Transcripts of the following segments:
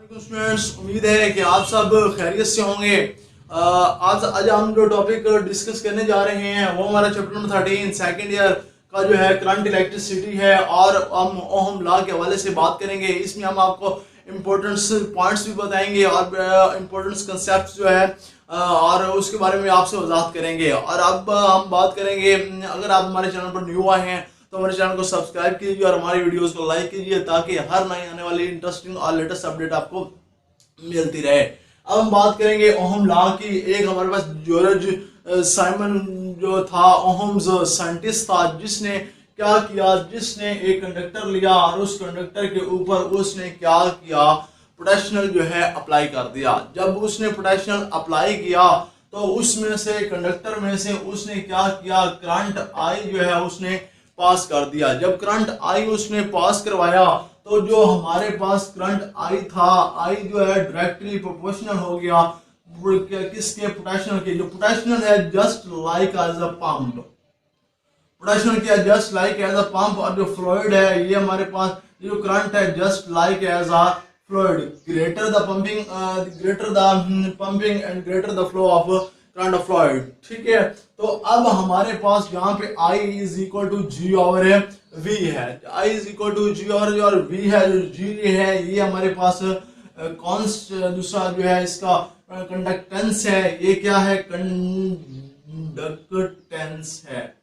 Students, उम्मीद है कि आप सब खैरियत से होंगे। आज हम जो टॉपिक डिस्कस करने जा रहे हैं वो हमारा चैप्टर नंबर 13 सेकेंड ईयर का जो है करंट इलेक्ट्रिसिटी है और हम ओहम लॉ के हवाले से बात करेंगे। इसमें हम आपको इम्पोर्टेंट्स पॉइंट्स भी बताएंगे और इम्पोर्टेंट्स कंसेप्ट जो है और उसके बारे में आपसे वजाहत करेंगे। और अब हम बात करेंगे, अगर आप हमारे चैनल पर न्यू आए हैं तो हमारे चैनल को सब्सक्राइब कीजिए और हमारी वीडियोस को लाइक कीजिए ताकि हर नई आने वाली इंटरेस्टिंग और लेटेस्ट अपडेट आपको मिलती रहे। अब हम बात करेंगे ओहम लॉ की। एक हमारे पास जॉर्ज साइमन जो था, ओहम्स साइंटिस्ट था, जिसने क्या किया, जिसने एक कंडक्टर लिया और उस कंडक्टर के ऊपर उसने क्या किया, पोटेंशियल जो है अप्लाई कर दिया। जब उसने पोटेंशियल अप्लाई किया तो उसमें से कंडक्टर में से उसने क्या किया, करंट आई जो है उसने पास कर दिया। जब करंट आई उसने पास करवाया तो जो हमारे पास करंट आई था, आई जो है डायरेक्टली प्रोपोर्शनल हो गया किसके, पोटेंशियल के। जो पोटेंशियल है just like as a pump, potential क्या just like as a pump. और जो फ्लूइड है ये हमारे पास, जो करंट है just like as a fluid. Greater the pumping and greater the flow of current of fluid. ठीक है, तो अब हमारे पास यहाँ पे I is equal to G over V है। I is equal to G और V है, जो G है ये हमारे पास कॉन्स्ट, दूसरा जो है इसका कंडक्टेंस है। ये क्या है, कंडक्टेंस है।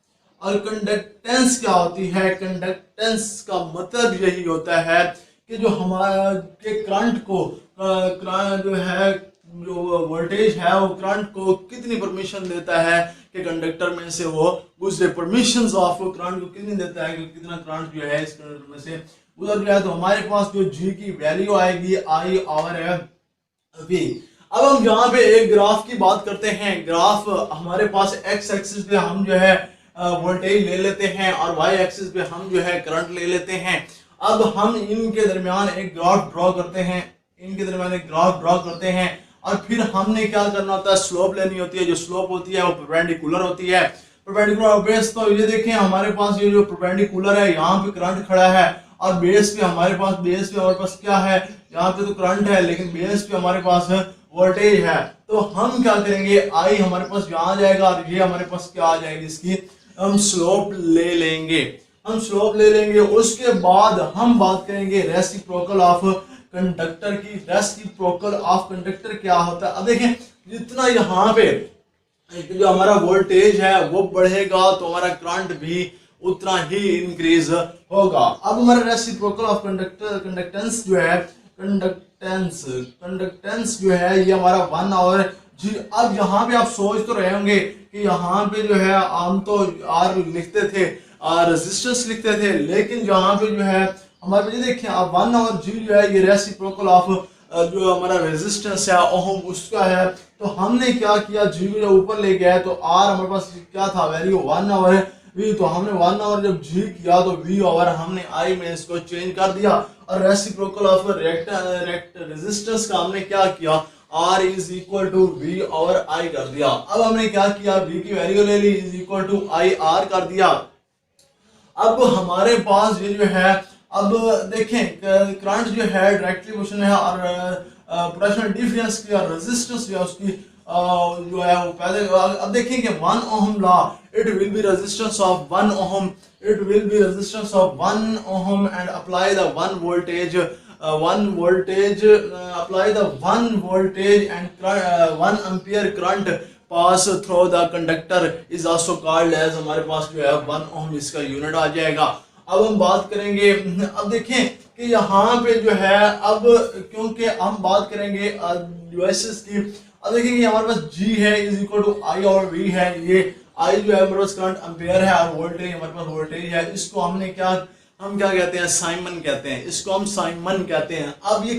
और कंडक्टेंस क्या होती है, कंडक्टेंस का मतलब यही होता है कि जो हमारा के करंट को जो है, जो वोल्टेज है वो करंट को कितनी परमिशन देता है कि कंडक्टर में से वो गुजरे, परमिशंस ऑफ करंट को कितनी देता है कि कितना करंट जो है इस कंडक्टर में से गुजर गया। तो हमारे पास जो G की वैल्यू आएगी I ओवर V। अब हम यहाँ पे एक ग्राफ की बात करते हैं। ग्राफ हमारे पास x एक्सिस पे हम जो है वोल्टेज ले लेते हैं और y एक्सिस पे हम जो है करंट ले लेते हैं। अब हम इनके दरमियान एक ग्राफ ड्रॉ करते हैं, और फिर हमने क्या करना होता है, स्लोप लेनी होती है। जो स्लोप होती है वो परपेंडिकुलर होती है। परपेंडिकुलर बेस, तो ये देखें हमारे पास ये जो परपेंडिकुलर है यहाँ पे करंट खड़ा है और बेस पे हमारे पास क्या है, यहाँ पे तो करंट है लेकिन बेस पे हमारे पास वोल्टेज है। तो हम क्या करेंगे, I हमारे पास यहाँ आ जाएगा और ये हमारे पास क्या आ जाएगी, इसकी हम स्लोप ले लेंगे। उसके बाद हम बात करेंगे रेसिप्रोकल ऑफ कंडक्टर की। रेसिप्रोकल ऑफ कंडक्टर क्या होता है, अब देखें जितना यहाँ पे जो हमारा वोल्टेज है वो बढ़ेगा तो हमारा करंट भी उतना ही इंक्रीज होगा। अब हमारा रेसिप्रोकल ऑफ कंडक्टेंस जो है ये हमारा 1 और G। अब यहाँ पे आप सोच तो रहे होंगे कि यहाँ पे जो है हम तो R लिखते थे और रेजिस्टेंस लिखते थे, लेकिन यहाँ पे जो है हमारे ये देखें अब 1 और G जो है ये रेसिप्रोकल ऑफ जो हमारा रेजिस्टेंस है ओहम उसका है। तो हमने क्या किया, G को जब ऊपर ले गया तो R हमारे पास क्या था, वैल्यू 1 और V। तो हमने 1 और जब G किया तो V और हमने I में इसको चेंज कर दिया और रेसिप्रोकल ऑफ रेजिस्टेंस का हमने क्या किया, R is equal to V और I कर दिया। अब हमने क्या किया, V की वैल्यू ले ली, is equal to I R कर दिया। अब हमारे पास ये जो है, अब देखें करंट जो है डायरेक्टली प्रोपोर्शनल है और पोटेंशियल डिफरेंस की और रेजिस्टेंस जो है उसकी जो है वो पहले। अब देखें कि 1 ohm law, it will be resistance of 1 ohm, and apply the 1 voltage and 1 ampere current pass through the conductor is also called as, हमारे पास जो है 1 ओहम इसका यूनिट आ जाएगा। अब हम बात करेंगे, अब देखें कि यहाँ पे जो है, अब क्योंकि हम बात करेंगे डिवाइसेस की। अब देखें कि हमारे पास G है इज इक्वल टू I और V है। ये I जो है हमारे पास करंट एम्पियर है और वोल्टेज हमारे पास वोल्टेज है। इसको हम क्या कहते हैं, साइमन कहते हैं, इसको हम साइमन कहते हैं। अब ये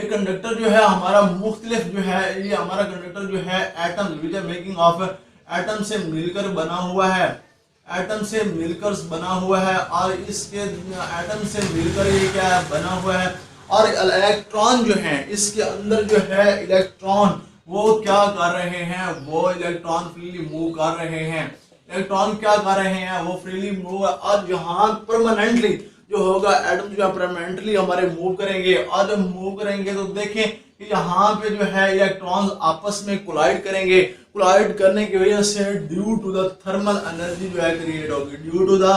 कंडक्टर जो है हमारा मुख्तलिफ जो है, ये हमारा कंडक्टर जो है atom which are making of atom से मिलकर बना हुआ है, और इसके एटम से मिलकर ये क्या है, बना हुआ है। और इलेक्ट्रॉन जो है इसके अंदर जो है, इलेक्ट्रॉन वो क्या कर रहे हैं, वो इलेक्ट्रॉन फ्रीली मूव कर रहे हैं। और यहाँ परमानेंटली जो होगा एटम जो है परमानेंटली हमारे मूव करेंगे, और जब मूव करेंगे तो देखें कि यहाँ पे जो है इलेक्ट्रॉन्स आपस में कोलाइड करेंगे। कोलाइड करने की वजह से due to the thermal energy जो है क्रिएट होगी। Due to the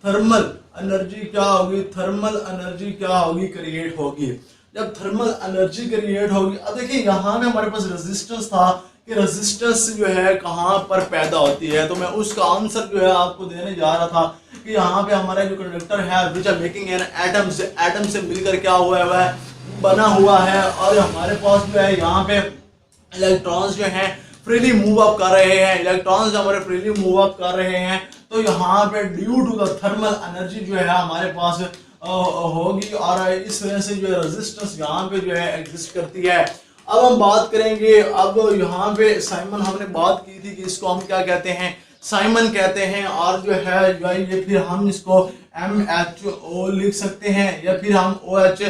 thermal energy क्या होगी, थर्मल एनर्जी क्या होगी, क्रिएट होगी। जब थर्मल एनर्जी क्रिएट होगी, अब देखिए यहाँ में हमारे पास रेजिस्टेंस था कि रेजिस्टेंस जो है कहाँ पर पैदा होती है, तो मैं उसका आंसर जो है आपको देने जा रहा था कि यहाँ पे हमारा जो कंडक्टर है which are making an atom से मिलकर क्या हुआ है वह बना हुआ है, और हमारे पास जो है यहाँ पे इलेक्ट्रॉन्स जो हैं फ्रीली मूव अप कर रहे हैं। इलेक्ट्रॉन्स हमारे फ्रीली मूव अप कर रहे हैं, तो यहाँ पे due to the thermal energy जो है हमारे पास होगी, और इस वजह से जो है रेजिस्टेंस यहाँ पे जो है एग्जिस्ट करती है। अब हम बात करेंगे, अब यहाँ पे साइमन हमने बात की थी कि इसको हम क्या कहते हैं, साइमन कहते हैं, और जो है ये फिर हम इसको MHO लिख सकते हैं, या फिर हम OH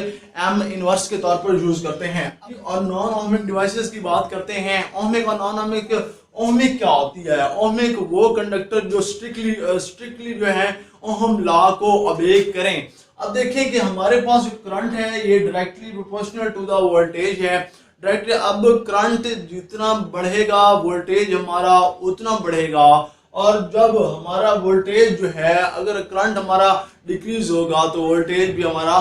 M इनवर्स के तौर पर यूज करते हैं। और नॉन ओहमिक डिवाइसेस की बात करते हैं। ओहमिक और नॉन ओहमिक, ओहमिक क्या होती है, ओहमिक वो कंडक्टर जो स्ट्रिक्टली जो है ओहम लॉ को ओबे करें। अब देखें कि हमारे पास जो करंट है ये directly proportional to the voltage है। डायरेक्टली अब करंट जितना बढ़ेगा वोल्टेज हमारा उतना बढ़ेगा, और जब हमारा वोल्टेज जो है, अगर करंट हमारा डिक्रीज होगा तो वोल्टेज भी हमारा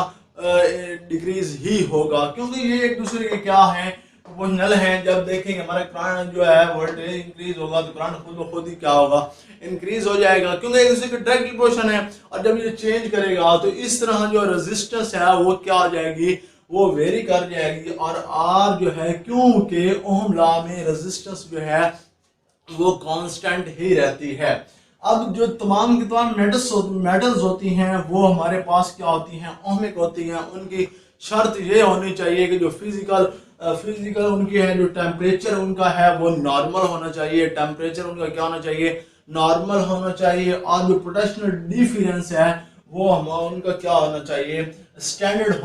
डिक्रीज ही होगा, क्योंकि ये एक दूसरे के क्या है, प्रोपोर्शनल है। जब देखेंगे हमारा करंट जो है वोल्टेज इंक्रीज होगा तो करंट खुद ब खुद ही क्या होगा, इंक्रीज हो जाएगा, क्योंकि एक दूसरे के डायरेक्ट प्रोपोर्शन है। और जब ये चेंज करेगा तो इस तरह जो रेजिस्टेंस है वो क्या हो जाएगी, वो वेरी कर जाएगी। और आर जो है, क्योंकि ओहम लॉ में रेजिस्टेंस जो है वो कांस्टेंट ही रहती है। अब जो तमाम की तमाम मेटल्स होती हैं वो हमारे पास क्या होती हैं, ओहमिक होती हैं। उनकी शर्त ये होनी चाहिए कि जो फिजिकल उनकी है, जो टेम्परेचर उनका है वो नॉर्मल होना चाहिए। टेम्परेचर उनका क्या होना चाहिए, नॉर्मल होना चाहिए। और जो पोटेंशियल डिफरेंस है वो उनका क्या होना चाहिए, स्टैंडर्ड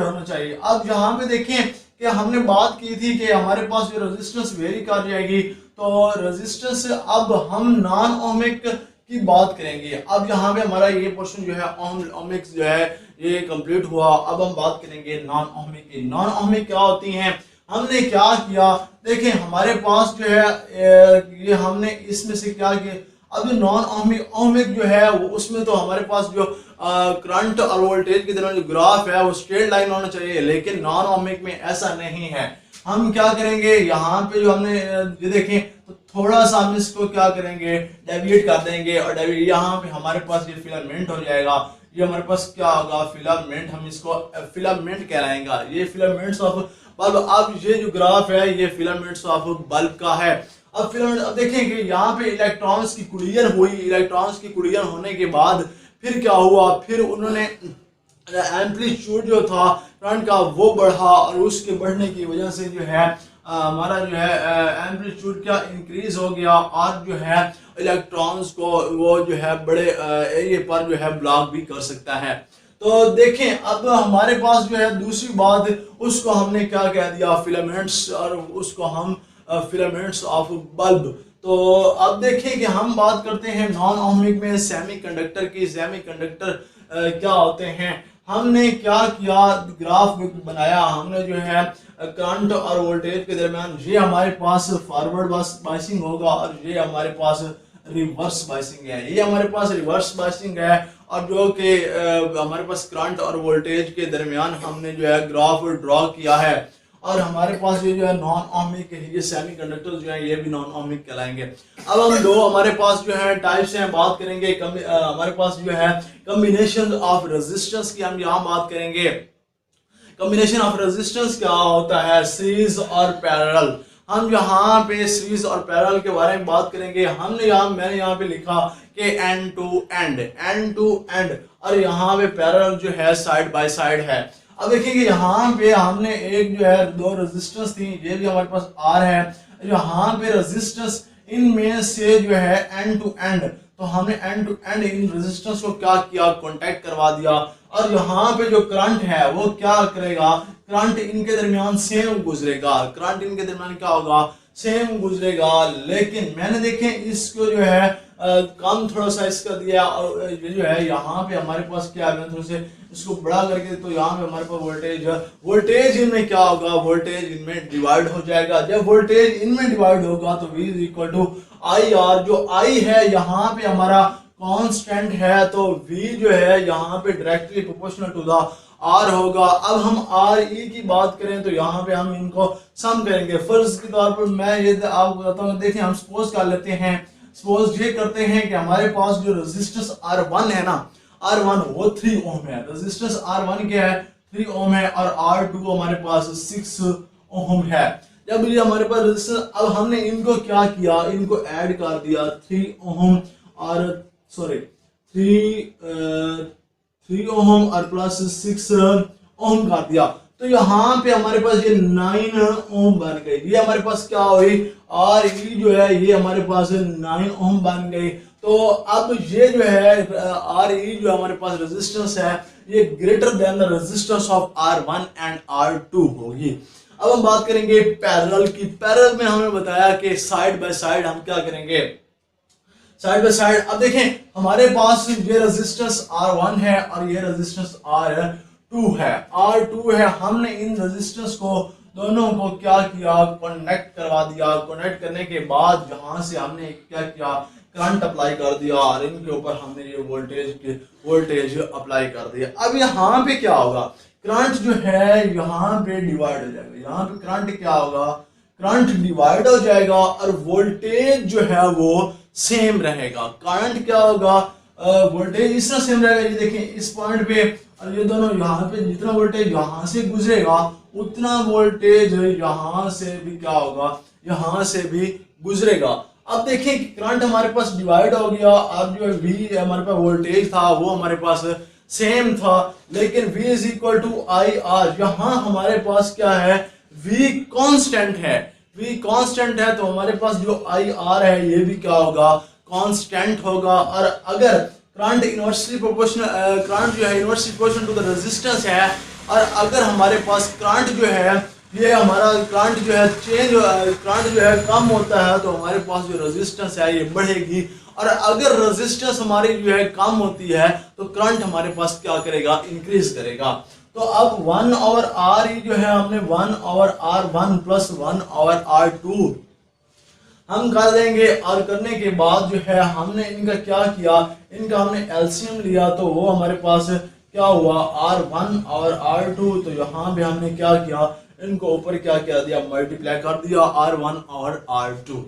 होना चाहिए। अब यहाँ पे देखें कि हमने बात की थी कि हमारे पास जो रेजिस्टेंस वेरी कर जाएगी, तो रेजिस्टेंस अब हम नॉन ओहमिक की बात करेंगे। अब यहाँ पे हमारा ये पोर्शन जो है ओहमिक जो है ये कंप्लीट हुआ। अब हम बात करेंगे नॉन ओहमिक की। नॉन ओहमिक क्या होती हैं, हमने क्या किया, देखें हमारे पास जो है ये हमने इसमें से क्या किया। अब जो नॉन ओहमिक जो है वो उसमें तो हमारे पास जो करंट और वोल्टेज के दरमियान जो ग्राफ है वो स्ट्रेट लाइन होना चाहिए, लेकिन नॉन ओहमिक में ऐसा नहीं है। हम क्या करेंगे, यहाँ पे जो हमने ये देखें तो थोड़ा सा हम इसको क्या करेंगे, डेविएट कर देंगे, और यहाँ पे हमारे पास ये फिलामेंट हो जाएगा। ये हमारे पास क्या होगा, फिलामेंट, हम इसको फिलामेंट कहलाएंगा। ये फिलामेंट्स ऑफ बल्ब। अब ये जो ग्राफ है ये फिलामेंट्स ऑफ बल्ब का है। अब देखेंगे यहाँ पे इलेक्ट्रॉन्स की कुलियन हुई। इलेक्ट्रॉन्स की कुलियन होने के बाद फिर क्या हुआ, फिर उन्होंने एम्पलीट्यूड जो था करंट का वो बढ़ा, और उसके बढ़ने की वजह से जो है हमारा जो है एम्पलीट्यूड क्या इंक्रीज हो गया, और जो है इलेक्ट्रॉन्स को वो जो है बड़े एरिया पर जो है ब्लॉक भी कर सकता है। तो देखें अब हमारे पास जो है दूसरी बात, उसको हमने क्या कह दिया, फिलामेंट्स, और उसको हम फिलामेंट्स ऑफ बल्ब। तो अब देखें कि हम बात करते हैं नॉन ओहमिक में सेमीकंडक्टर की। सेमीकंडक्टर क्या होते हैं, हमने क्या किया, ग्राफ बनाया। हमने जो है करंट और वोल्टेज के दरमियान ये हमारे पास फॉरवर्ड बाइसिंग होगा, और ये हमारे पास रिवर्स बाइसिंग है। ये हमारे पास रिवर्स बाइसिंग है, और जो कि हमारे पास करंट और वोल्टेज के दरमियान हमने जो है ग्राफ ड्रॉ किया है। और हमारे पास ये जो है नॉन ओहमिक ये सेमीकंडक्टर जो है ये भी नॉन ओहमिक कहलाएंगे। अब हम दो हमारे पास जो है टाइप्स हैं, बात करेंगे। हमारे पास जो है कॉम्बिनेशन ऑफ रेजिस्टेंस की हम यहाँ बात करेंगे। कॉम्बिनेशन ऑफ रेजिस्टेंस क्या होता है, सीरीज और पैरेलल। हम यहाँ पे सीरीज और पैरेलल के बारे में बात करेंगे। मैंने यहाँ पे लिखा कि एंड टू एंड, और यहाँ पे पैरेलल जो है साइड बाय साइड है। अब देखेंगे यहाँ पे हमने एक जो है दो रेजिस्टेंस थी, ये भी हमारे पास आर है। यहाँ पे रेजिस्टेंस इनमें से जो है एंड टू एंड, तो हमने end to end in resistance को क्या किया, कांटेक्ट करवा दिया। और यहाँ पे जो करंट है वो क्या करेगा, करंट इनके दरमियान सेम गुजरेगा। करंट इनके दरमियान क्या होगा, सेम गुजरेगा। लेकिन मैंने देखें इसको जो है कम थोड़ा सा इसका दिया, और ये जो है यहाँ पे हमारे पास क्या है, थोड़ा से इसको बड़ा करके, तो यहाँ पे हमारे पास वोल्टेज इनमें क्या होगा, वोल्टेज इनमें डिवाइड हो जाएगा। जब वोल्टेज इनमें डिवाइड होगा तो V is equal to I R. जो I है यहाँ पे हमारा कांस्टेंट है, तो V जो है यहाँ पे directly proportional to the R होगा। अब हम RE की बात करें तो यहाँ पे हम इनको सम करेंगे। फर्ज के तौर पर मैं ये आपको बताता हूँ, देखिए हम सपोज कर लेते हैं, सपोज ये करते हैं कि हमारे पास जो रेजिस्टेंस R1 है ना, R1 वो 3 ओम है। रेजिस्टेंस R1 क्या है, 3 ओम है, और R2 हमारे पास 6 ओम है। जब ये हमारे पास रेजिस्टेंस, अब हमने इनको क्या किया, इनको ऐड कर दिया 3 ओम और सॉरी 3 ओम और प्लस 6 ओम कर दिया, तो यहाँ पे हमारे पास ये 9 ओम बन गई। ये हमारे पास क्या हुई, RE जो है ये हमारे पास 9 ओम बन गई। तो अब ये जो है RE जो हमारे पास रेजिस्टेंस है, ये greater than the resistance of R1 and R2 होगी। अब हम बात करेंगे पैरेलल की। पैरेलल में हमें बताया कि साइड बाय साइड हम क्या करेंगे, साइड बाय साइड। अब देखें हमारे पास ये रेजिस्टेंस R1 है और ये रेजिस्टेंस R2 है, R2 है। हमने इन रेजिस्टेंस को दोनों को क्या किया, कनेक्ट करवा दिया। कनेक्ट करने के बाद जहां से हमने क्या किया, करंट अप्लाई कर दिया, और इनके ऊपर हमने ये वोल्टेज अप्लाई कर दिया। अब यहाँ पे क्या होगा, करंट जो है यहाँ पे डिवाइड हो जाएगा। यहाँ पे करंट क्या होगा, करंट डिवाइड हो जाएगा, और वोल्टेज जो है वो सेम रहेगा। करंट क्या होगा, वोल्टेज इस तरह सेम रहेगा। ये देखें इस पॉइंट पे, और ये दोनों यहाँ पे जितना वोल्टेज यहाँ से गुजरेगा उतना वोल्टेज यहाँ से भी क्या होगा, यहाँ से भी गुजरेगा। अब देखें करंट हमारे पास डिवाइड हो गया। अब जो V हमारे पास वोल्टेज था वो हमारे पास सेम था, लेकिन V is equal to I R. यहाँ हमारे पास क्या है, V कांस्टेंट है। V कांस्टेंट है तो हमारे पास जो आई आर है ये भी क्या होगा, कांस्टेंट होगा। और अगर करंट इनवर्सली प्रोपोर्शनल, करंट जो है inversely proportional to the resistance है, और अगर हमारे पास करंट जो है ये हमारा करंट जो है चेंज, करंट जो है कम होता है, तो हमारे पास जो रेजिस्टेंस है ये बढ़ेगी। और अगर रेजिस्टेंस हमारी जो है कम होती है तो करंट हमारे पास क्या करेगा, इंक्रीज करेगा। तो अब 1 ओवर RE जो है हमने 1 over R1 plus 1 over R2 हम कर देंगे। और करने के बाद जो है हमने इनका क्या किया, इनका हमने एलसीएम लिया, तो वो हमारे पास क्या हुआ, R1 और R2। तो यहाँ भी हमने क्या किया, इनको ऊपर क्या किया दिया, मल्टीप्लाई कर दिया R1 और R2।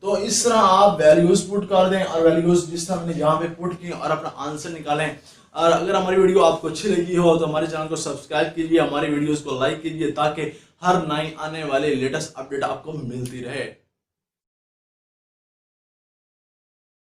तो इस तरह आप वैल्यूज पुट कर दें, और वैल्यूज जिस तरह हमने यहाँ पे पुट की और अपना आंसर निकालें। और अगर हमारी वीडियो आपको अच्छी लगी हो तो हमारे चैनल को सब्सक्राइब कीजिए, हमारी वीडियोस को लाइक कीजिए, ताकि हर नई आने वाले लेटेस्ट अपडेट आपको मिलती रहे।